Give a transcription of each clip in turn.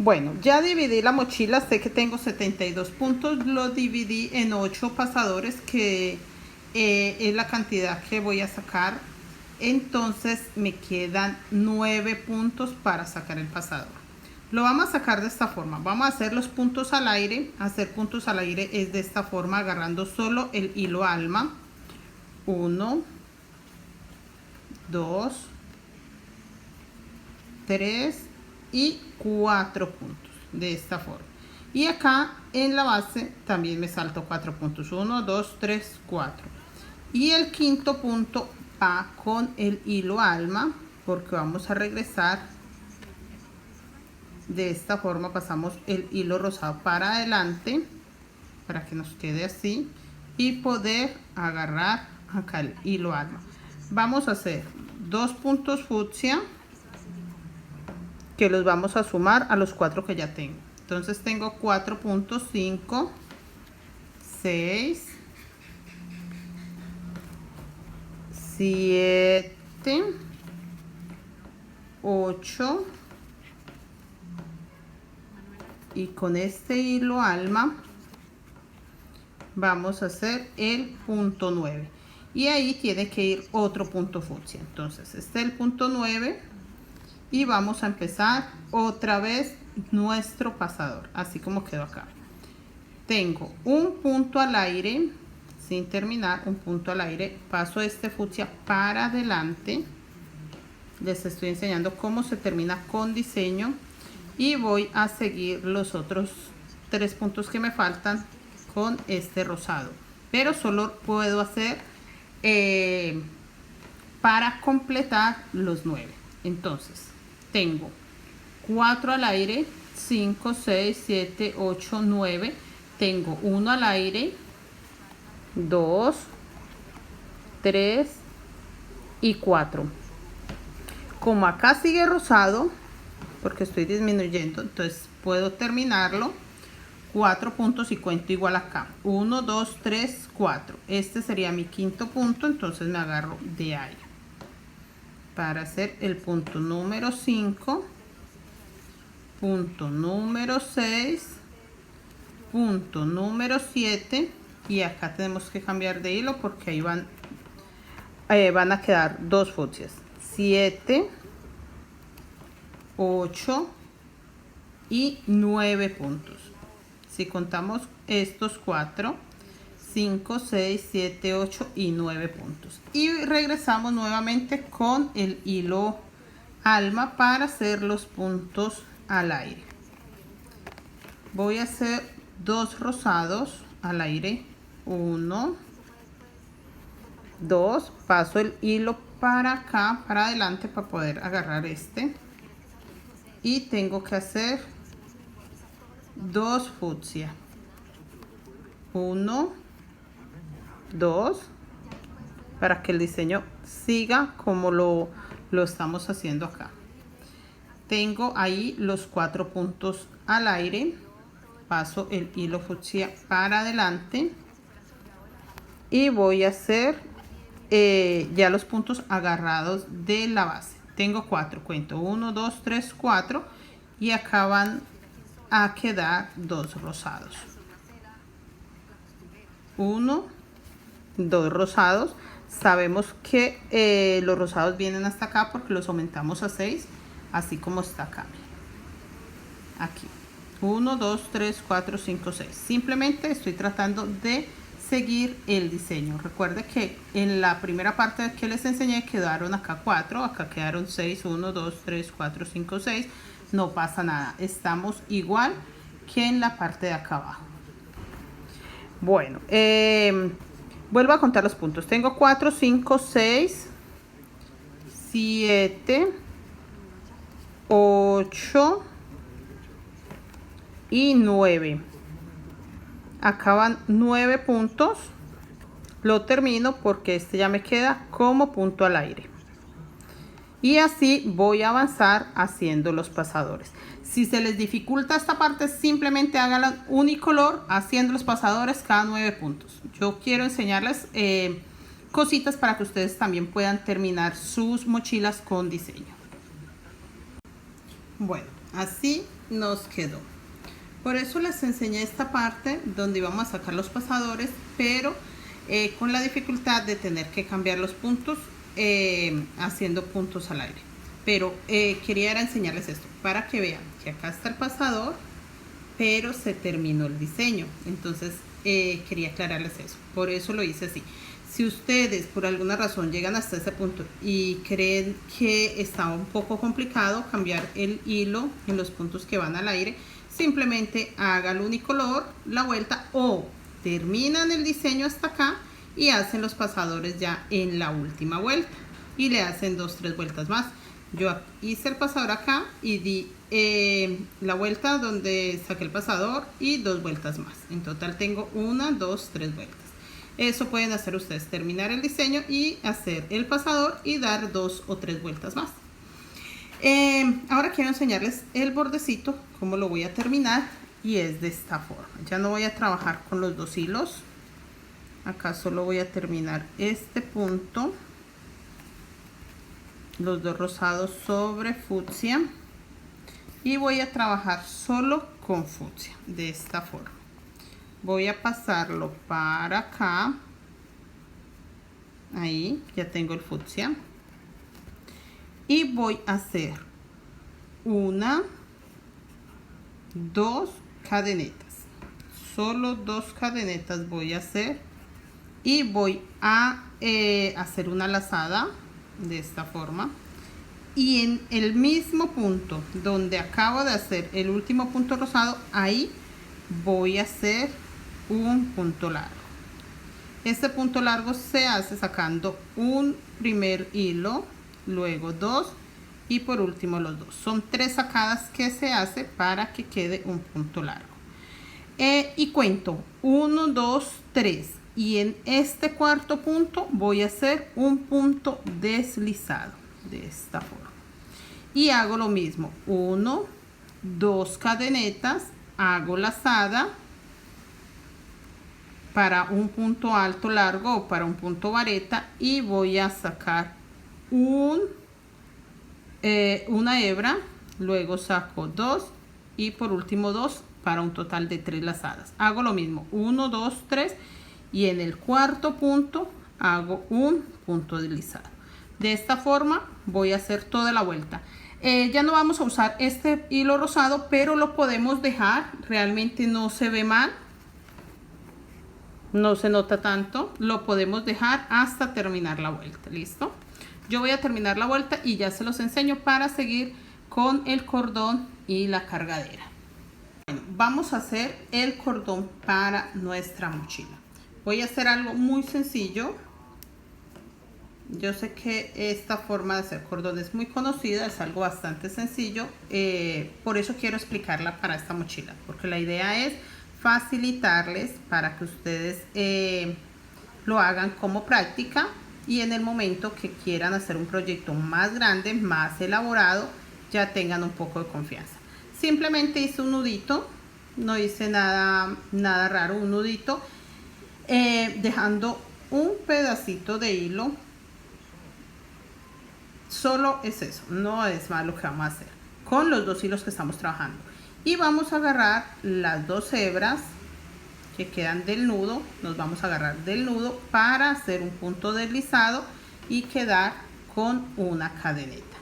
Bueno, ya dividí la mochila, sé que tengo 72 puntos, lo dividí en 8 pasadores, que es la cantidad que voy a sacar. Entonces me quedan 9 puntos para sacar el pasador. Lo vamos a sacar de esta forma. Vamos a hacer los puntos al aire. Hacer puntos al aire es de esta forma, agarrando solo el hilo alma. 1, 2, 3 y 4 puntos, de esta forma. Y acá en la base también me salto 4 puntos, 1, 2, 3, 4. Y el quinto punto va con el hilo alma, porque vamos a regresar de esta forma. Pasamos el hilo rosado para adelante para que nos quede así y poder agarrar acá el hilo alma. Vamos a hacer 2 puntos fucsia, que los vamos a sumar a los 4 que ya tengo. Entonces tengo 4 puntos, 5, 6, 7, 8, y con este hilo alma vamos a hacer el punto 9, y ahí tiene que ir otro punto fucsia. Entonces este es el punto 9 y vamos a empezar otra vez nuestro pasador, así como quedó acá. Tengo un punto al aire sin terminar, un punto al aire, paso este fucsia para adelante. Les estoy enseñando cómo se termina con diseño, y voy a seguir los otros 3 puntos que me faltan con este rosado, pero solo puedo hacer para completar los 9. Entonces tengo 4 al aire, 5, 6, 7, 8, 9. Tengo 1 al aire, 2, 3 y 4. Como acá sigue rosado, porque estoy disminuyendo, entonces puedo terminarlo 4 puntos y cuento igual acá. 1, 2, 3, 4. Este sería mi quinto punto, entonces me agarro de ahí para hacer el punto número 5, punto número 6, punto número 7, y acá tenemos que cambiar de hilo porque ahí van a quedar 2 fucsias. 7, 8 y 9 puntos. Si contamos estos 4, 5, 6, 7, 8 y 9 puntos. Y regresamos nuevamente con el hilo alma para hacer los puntos al aire. Voy a hacer 2 rosados al aire. 1, 2, paso el hilo para acá, para adelante, para poder agarrar este. Y tengo que hacer 2 fucsia. 1, 2, para que el diseño siga como lo estamos haciendo acá. Tengo ahí los 4 puntos al aire, paso el hilo fucsia para adelante y voy a hacer ya los puntos agarrados de la base. Tengo 4, cuento 1, 2, 3, 4, y acá van a quedar 2 rosados. 1, 2 rosados. Sabemos que los rosados vienen hasta acá porque los aumentamos a 6, así como está acá. Aquí 1, 2, 3, 4, 5, 6. Simplemente estoy tratando de seguir el diseño. Recuerde que en la primera parte que les enseñé quedaron acá 4, acá quedaron 6, 1, 2, 3, 4, 5, 6. No pasa nada, estamos igual que en la parte de acá abajo. Bueno, vuelvo a contar los puntos. Tengo 4, 5, 6, 7, 8 y 9. Acá van 9 puntos. Lo termino porque este ya me queda como punto al aire. Y así voy a avanzar haciendo los pasadores. Si se les dificulta esta parte, simplemente háganla unicolor haciendo los pasadores cada 9 puntos. Yo quiero enseñarles cositas para que ustedes también puedan terminar sus mochilas con diseño. Bueno, así nos quedó. Por eso les enseñé esta parte donde íbamos a sacar los pasadores, pero con la dificultad de tener que cambiar los puntos haciendo puntos al aire. Pero quería era enseñarles esto para que vean que acá está el pasador, pero se terminó el diseño. Entonces quería aclararles eso. Por eso lo hice así. Si ustedes por alguna razón llegan hasta ese punto y creen que está un poco complicado cambiar el hilo en los puntos que van al aire, simplemente hagan unicolor la vuelta o terminan el diseño hasta acá y hacen los pasadores ya en la última vuelta y le hacen 2-3 vueltas más. Yo hice el pasador acá y di la vuelta donde saqué el pasador y 2 vueltas más. En total tengo 1, 2, 3 vueltas. Eso pueden hacer ustedes, terminar el diseño y hacer el pasador y dar 2 o 3 vueltas más. Ahora quiero enseñarles el bordecito, cómo lo voy a terminar, y es de esta forma. Ya no voy a trabajar con los 2 hilos. Acá solo voy a terminar este punto, los 2 rosados sobre fucsia, y voy a trabajar solo con fucsia de esta forma. Voy a pasarlo para acá, ahí ya tengo el fucsia, y voy a hacer 1, 2 cadenetas, solo 2 cadenetas voy a hacer, y voy a hacer una lazada de esta forma, y en el mismo punto donde acabo de hacer el último punto rosado, ahí voy a hacer un punto largo. Este punto largo se hace sacando un primer hilo, luego 2 y por último los 2. Son 3 sacadas que se hace para que quede un punto largo. Y cuento 1, 2, 3. Y en este cuarto punto voy a hacer un punto deslizado de esta forma. Y hago lo mismo, 1, 2 cadenetas, hago lazada para un punto alto largo o para un punto vareta y voy a sacar una hebra, luego saco 2 y por último 2 para un total de 3 lazadas. Hago lo mismo, 1, 2, 3 y en el cuarto punto hago un punto deslizado. De esta forma voy a hacer toda la vuelta. Ya no vamos a usar este hilo rosado, pero lo podemos dejar, realmente no se ve mal, no se nota tanto, lo podemos dejar hasta terminar la vuelta. ¿Listo? Yo voy a terminar la vuelta y ya se los enseño para seguir con el cordón y la cargadera. Bueno, vamos a hacer el cordón para nuestra mochila. Voy a hacer algo muy sencillo. Yo sé que esta forma de hacer cordón es muy conocida, es algo bastante sencillo, por eso quiero explicarla para esta mochila, porque la idea es facilitarles para que ustedes lo hagan como práctica y en el momento que quieran hacer un proyecto más grande, más elaborado, ya tengan un poco de confianza. Simplemente hice un nudito, no hice nada raro, un nudito, dejando un pedacito de hilo. Solo es eso, no es más lo que vamos a hacer con los 2 hilos que estamos trabajando. Y vamos a agarrar las 2 hebras que quedan del nudo, nos vamos a agarrar del nudo para hacer un punto deslizado y quedar con una cadeneta.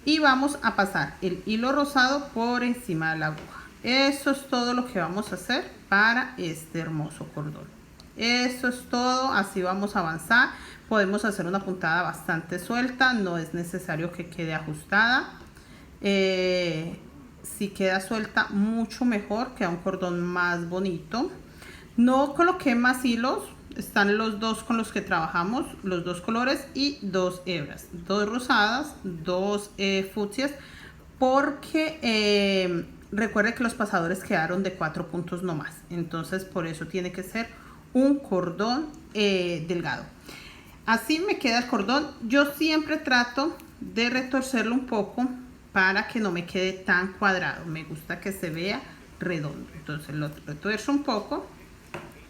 Y vamos a pasar el hilo rosado por encima de la aguja. Eso es todo lo que vamos a hacer para este hermoso cordón. Eso es todo, así vamos a avanzar. Podemos hacer una puntada bastante suelta, no es necesario que quede ajustada. Si queda suelta, mucho mejor, queda un cordón más bonito. No coloqué más hilos, están los 2 con los que trabajamos, los 2 colores y 2 hebras, 2 rosadas, 2 fucsias, porque recuerde que los pasadores quedaron de 4 puntos no más, entonces por eso tiene que ser un cordón delgado. Así me queda el cordón. Yo siempre trato de retorcerlo un poco para que no me quede tan cuadrado. Me gusta que se vea redondo. Entonces lo retuerzo un poco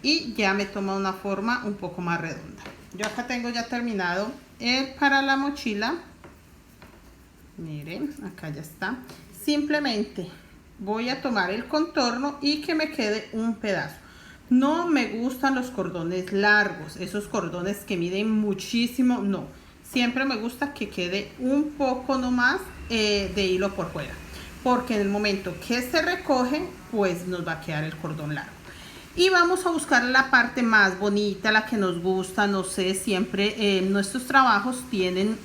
y ya me toma una forma un poco más redonda. Yo acá tengo ya terminado el para la mochila. Miren, acá ya está. simplemente voy a tomar el contorno y que me quede un pedazo. No me gustan los cordones largos, esos cordones que miden muchísimo, no. Siempre me gusta que quede un poco nomás de hilo por fuera, porque en el momento que se recoge, pues nos va a quedar el cordón largo. Y vamos a buscar la parte más bonita, la que nos gusta, no sé, siempre nuestros trabajos tienen,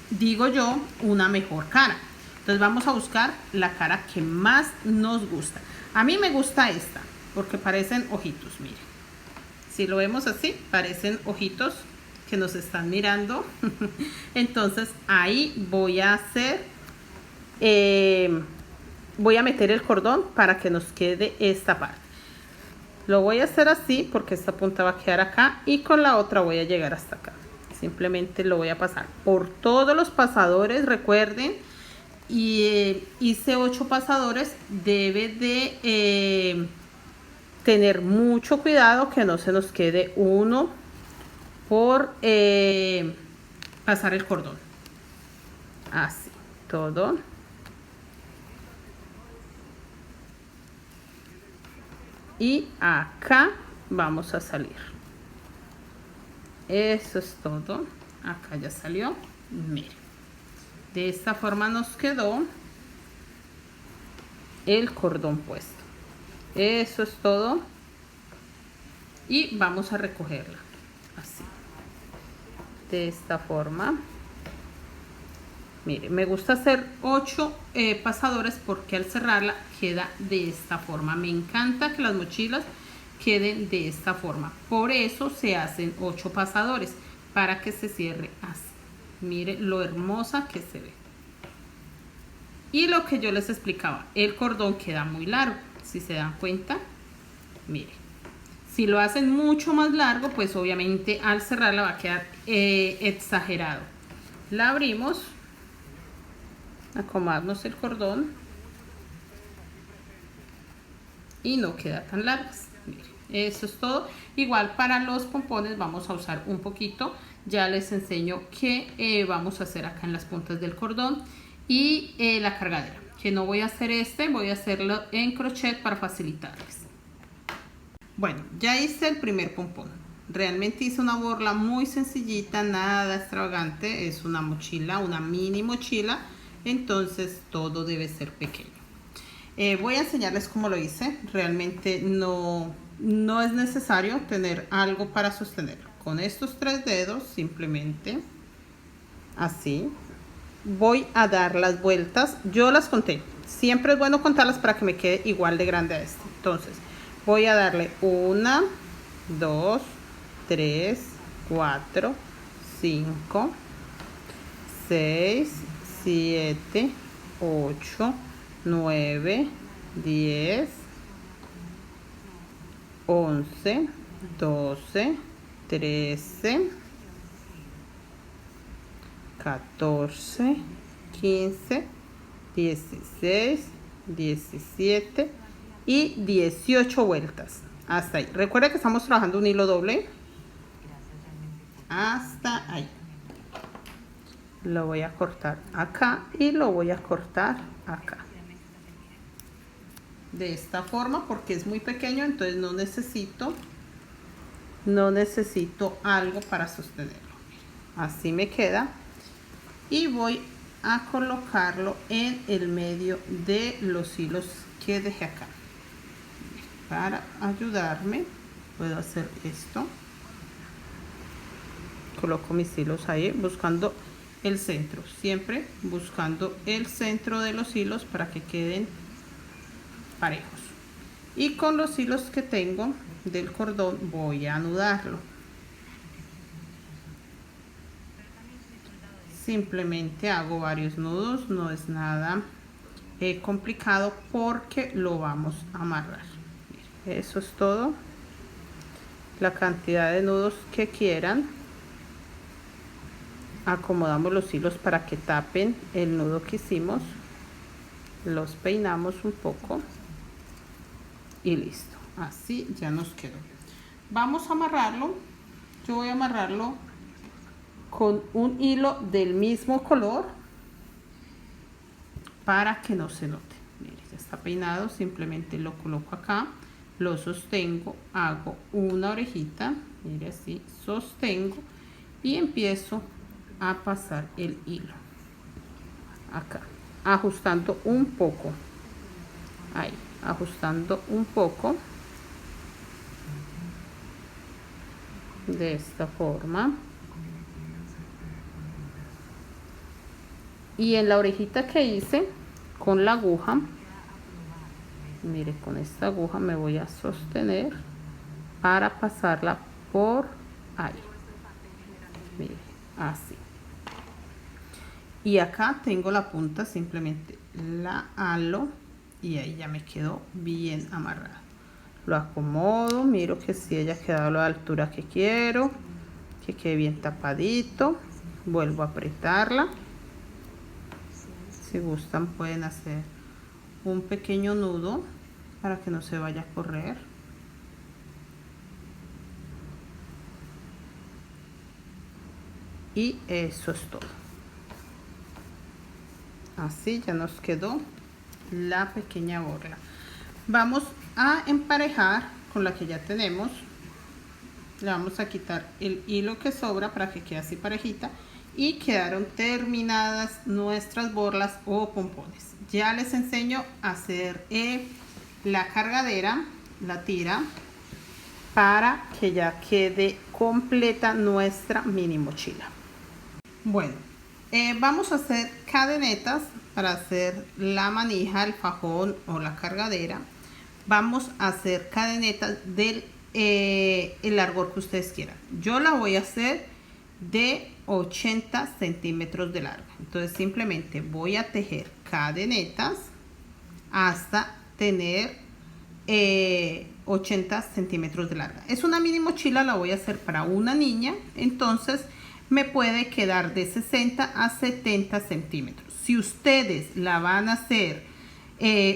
digo yo, una mejor cara. Entonces vamos a buscar la cara que más nos gusta. A mí me gusta esta, porque parecen ojitos, miren. Si lo vemos así, parecen ojitos que nos están mirando. Entonces ahí voy a hacer, voy a meter el cordón para que nos quede esta parte. Lo voy a hacer así porque esta punta va a quedar acá y con la otra voy a llegar hasta acá. Simplemente lo voy a pasar por todos los pasadores, recuerden. Y hice 8 pasadores, debe de tener mucho cuidado que no se nos quede uno por pasar el cordón. Así, todo. Y acá vamos a salir. Eso es todo. Acá ya salió. Miren. De esta forma nos quedó el cordón puesto. Eso es todo. Y vamos a recogerla así, de esta forma. Mire, me gusta hacer 8 pasadores porque al cerrarla queda de esta forma. Me encanta que las mochilas queden de esta forma, por eso se hacen 8 pasadores, para que se cierre así. Mire lo hermosa que se ve. Y lo que yo les explicaba, el cordón queda muy largo, si se dan cuenta. Mire, si lo hacen mucho más largo, pues obviamente al cerrarla va a quedar exagerado. La abrimos, acomodamos el cordón y no queda tan largas. Mire, eso es todo. Igual para los pompones vamos a usar un poquito. Ya les enseño qué vamos a hacer acá en las puntas del cordón y la cargadera, que no voy a hacer voy a hacerlo en crochet para facilitarles. Bueno, ya hice el primer pompón. Realmente hice una borla muy sencillita, nada extravagante. Es una mochila, una mini mochila, entonces todo debe ser pequeño. Voy a enseñarles cómo lo hice. Realmente no es necesario tener algo para sostenerlo. Con estos 3 dedos, simplemente así, voy a dar las vueltas. Yo las conté. Siempre es bueno contarlas para que me quede igual de grande a este. Entonces, voy a darle 1, 2, 3, 4, 5, 6, 7, 8, 9, 10, 11, 12, 13, 14, 15, 16, 17 y 18 vueltas. Hasta ahí. Recuerda que estamos trabajando un hilo doble. Hasta ahí. Lo voy a cortar acá y lo voy a cortar acá. De esta forma, porque es muy pequeño, entonces no necesito algo para sostenerlo. Así me queda. Y voy a colocarlo en el medio de los hilos que dejé acá. Para ayudarme, puedo hacer esto. Coloco mis hilos ahí, buscando el centro, siempre buscando el centro de los hilos para que queden parejos. Y con los hilos que tengo del cordón voy a anudarlo. Simplemente hago varios nudos, no es nada complicado porque lo vamos a amarrar. Eso es todo. La cantidad de nudos que quieran. Acomodamos los hilos para que tapen el nudo que hicimos. Los peinamos un poco y listo. Así ya nos quedó. Vamos a amarrarlo. Yo voy a amarrarlo con un hilo del mismo color para que no se note. Mire, ya está peinado, simplemente lo coloco acá, lo sostengo, hago una orejita, mire así, sostengo y empiezo a pasar el hilo acá, ajustando un poco, ahí, ajustando un poco, de esta forma. Y en la orejita que hice con la aguja, mire, con esta aguja me voy a sostener para pasarla por ahí, mire, así. Y acá tengo la punta, simplemente la halo y ahí ya me quedó bien amarrado. Lo acomodo, miro que si haya quedado a la altura que quiero, que quede bien tapadito, vuelvo a apretarla. Si gustan pueden hacer un pequeño nudo para que no se vaya a correr. Y eso es todo. Así ya nos quedó la pequeña borla. Vamos a emparejar con la que ya tenemos. Le vamos a quitar el hilo que sobra para que quede así parejita. Y quedaron terminadas nuestras borlas o pompones. Ya les enseño a hacer la cargadera, la tira, para que ya quede completa nuestra mini mochila. Bueno, vamos a hacer cadenetas para hacer la manija, el fajón o la cargadera. Vamos a hacer cadenetas del el largor que ustedes quieran. Yo la voy a hacer de 80 centímetros de largo. Entonces simplemente voy a tejer cadenetas hasta tener 80 centímetros de larga. Es una mini mochila, la voy a hacer para una niña, entonces me puede quedar de 60 a 70 centímetros. Si ustedes la van a hacer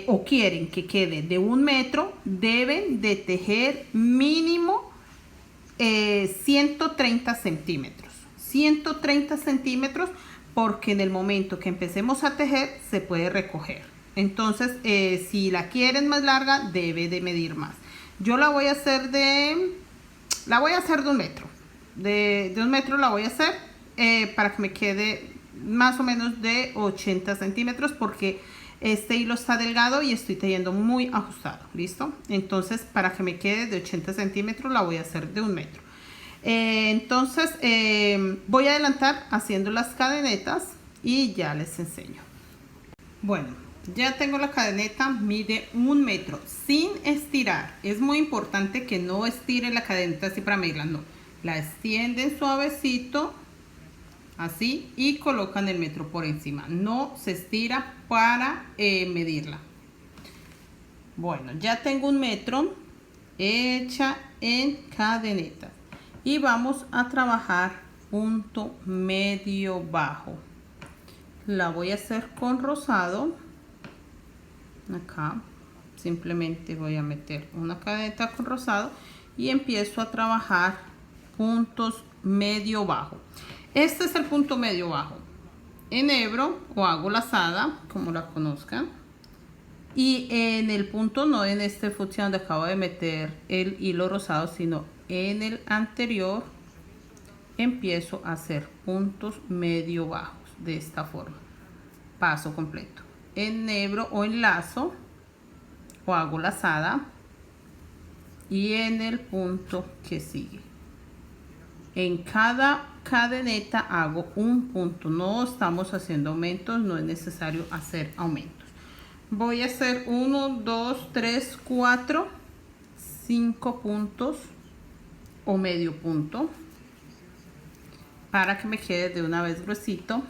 o quieren que quede de 1 metro, deben de tejer mínimo 130 centímetros. 130 centímetros, porque en el momento que empecemos a tejer se puede recoger. Entonces si la quieren más larga, debe de medir más. Yo la voy a hacer de 1 metro. De 1 metro la voy a hacer para que me quede más o menos de 80 centímetros, porque este hilo está delgado y estoy tejiendo muy ajustado. ¿Listo? Entonces para que me quede de 80 centímetros la voy a hacer de 1 metro. Entonces voy a adelantar haciendo las cadenetas y ya les enseño. Bueno, ya tengo la cadeneta, mide 1 metro sin estirar. Es muy importante que no estiren la cadeneta así para medirla, no. La extienden suavecito, así, y colocan el metro por encima. No se estira para medirla. Bueno, ya tengo 1 metro hecha en cadeneta. Y vamos a trabajar punto medio bajo. La voy a hacer con rosado. Acá simplemente voy a meter una cadeneta con rosado y empiezo a trabajar puntos medio bajo. Este es el punto medio bajo. Enhebro o hago lazada, como la conozcan. Y en el punto, no en este fucsia donde acabo de meter el hilo rosado, sino en el anterior, empiezo a hacer puntos medio bajos de esta forma. Paso completo. Enhebro o enlazo o hago lazada y en el punto que sigue. En cada cadeneta hago un punto. No estamos haciendo aumentos, no es necesario hacer aumentos. Voy a hacer 1, 2, 3, 4, 5 puntos o medio punto para que me quede de una vez gruesito.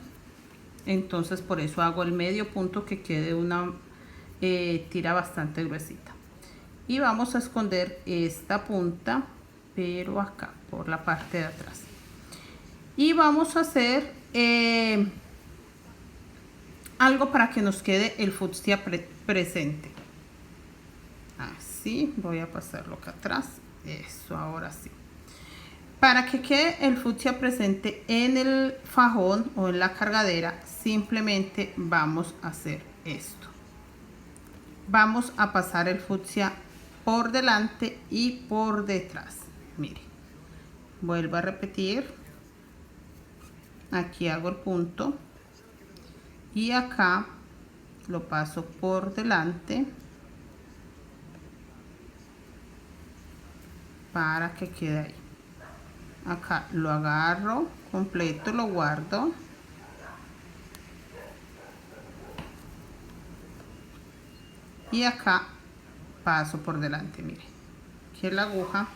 Entonces por eso hago el medio punto, que quede una tira bastante gruesita. Y vamos a esconder esta punta, pero acá por la parte de atrás. Y vamos a hacer algo para que nos quede el fucsia presente. Así, voy a pasarlo acá atrás. Eso, ahora sí. Para que quede el fucsia presente en el fajón o en la cargadera, simplemente vamos a hacer esto. Vamos a pasar el fucsia por delante y por detrás. Mire, vuelvo a repetir, aquí hago el punto y acá lo paso por delante para que quede ahí. Acá lo agarro completo, lo guardo y acá paso por delante. Mire, que la aguja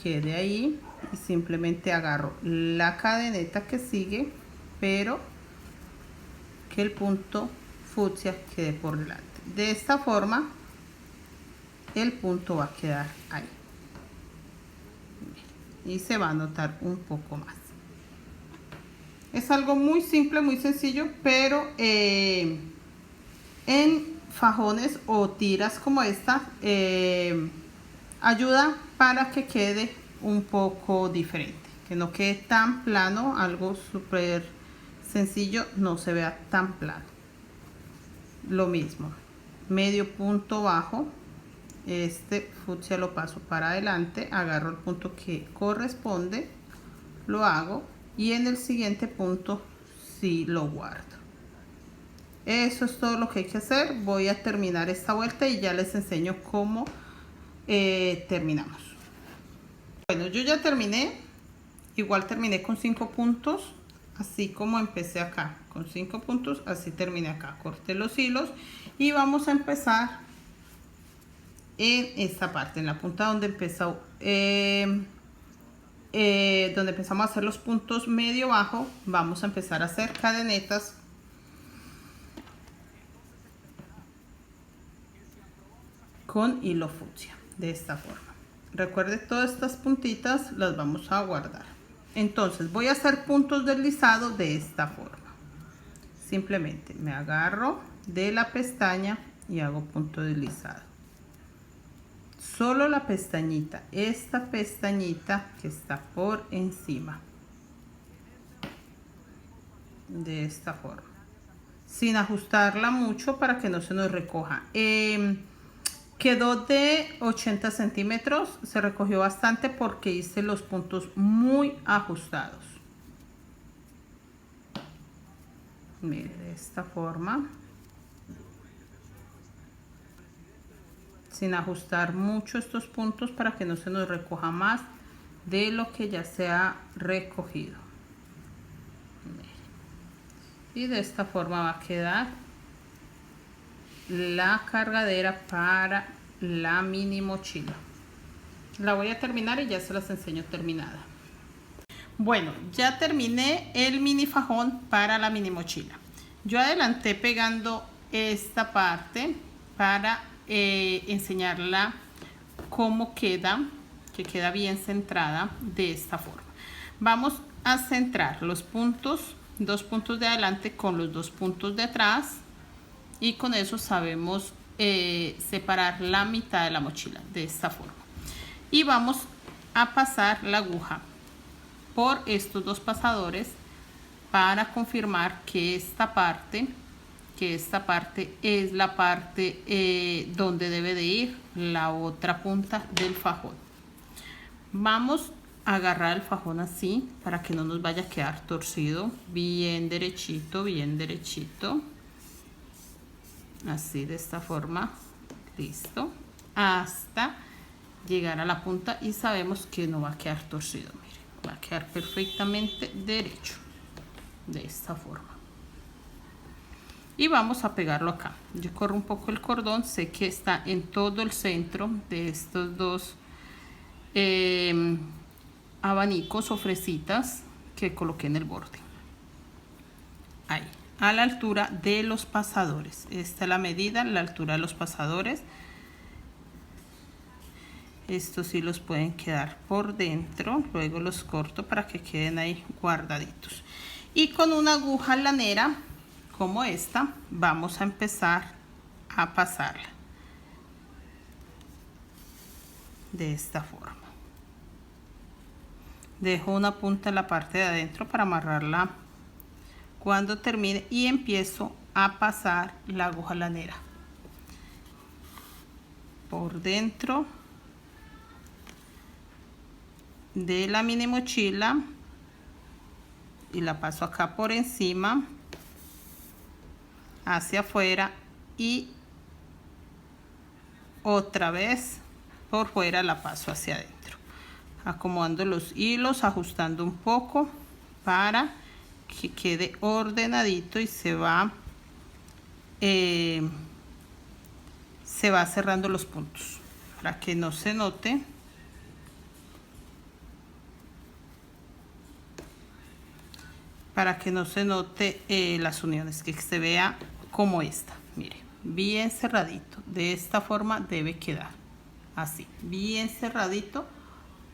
quede ahí y simplemente agarro la cadeneta que sigue, pero que el punto fucsia quede por delante. De esta forma el punto va a quedar ahí y se va a notar un poco más. Es algo muy simple, muy sencillo, pero en fajones o tiras como esta ayuda para que quede un poco diferente, que no quede tan plano, algo súper sencillo no se vea tan plano. Lo mismo, medio punto bajo, este fucsia lo paso para adelante, agarro el punto que corresponde, lo hago y en el siguiente punto sí lo guardo. Eso es todo lo que hay que hacer. Voy a terminar esta vuelta y ya les enseño cómo terminamos. Bueno, yo ya terminé, igual terminé con 5 puntos, así como empecé acá, con 5 puntos, así terminé acá. Corté los hilos y vamos a empezar en esta parte, en la punta donde empezó, donde empezamos a hacer los puntos medio bajo. Vamos a empezar a hacer cadenetas con hilo fucsia, de esta forma. Recuerde, todas estas puntitas las vamos a guardar. Entonces voy a hacer puntos deslizados de esta forma. Simplemente me agarro de la pestaña y hago punto deslizado. Solo la pestañita, esta pestañita que está por encima, de esta forma, sin ajustarla mucho para que no se nos recoja. Quedó de 80 centímetros, se recogió bastante porque hice los puntos muy ajustados. Mire, de esta forma, sin ajustar mucho estos puntos para que no se nos recoja más de lo que ya se ha recogido. Y de esta forma va a quedar la cargadera para la mini mochila. La voy a terminar y ya se las enseño terminada. Bueno, ya terminé el mini fajón para la mini mochila. Yo adelanté pegando esta parte para enseñarla cómo queda, que queda bien centrada de esta forma. Vamos a centrar los puntos, 2 puntos de adelante con los 2 puntos de atrás, y con eso sabemos separar la mitad de la mochila de esta forma. Y vamos a pasar la aguja por estos 2 pasadores para confirmar que esta parte es la parte donde debe de ir la otra punta del fajón. Vamos a agarrar el fajón así para que no nos vaya a quedar torcido, bien derechito, así, de esta forma, listo, hasta llegar a la punta y sabemos que no va a quedar torcido. Mire, va a quedar perfectamente derecho, de esta forma. Y vamos a pegarlo acá. Yo corro un poco el cordón, sé que está en todo el centro de estos 2 abanicos o fresitas que coloqué en el borde. Ahí, a la altura de los pasadores. Esta es la medida, la altura de los pasadores. Estos sí los pueden quedar por dentro, luego los corto para que queden ahí guardaditos. Y con una aguja lanera como esta vamos a empezar a pasarla de esta forma. Dejo una punta en la parte de adentro para amarrarla cuando termine y empiezo a pasar la aguja lanera por dentro de la mini mochila y la paso acá por encima hacia afuera y otra vez por fuera la paso hacia adentro, acomodando los hilos, ajustando un poco para que quede ordenadito y se va cerrando los puntos para que no se note. Para que no se note las uniones, que se vea como esta, mire, bien cerradito. De esta forma debe quedar así, bien cerradito,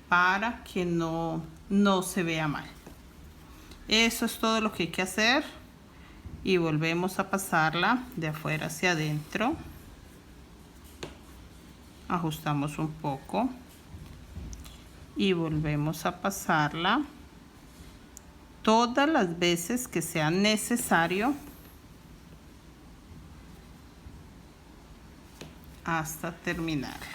para que no se vea mal. Eso es todo lo que hay que hacer y volvemos a pasarla de afuera hacia adentro, ajustamos un poco y volvemos a pasarla todas las veces que sea necesario hasta terminar.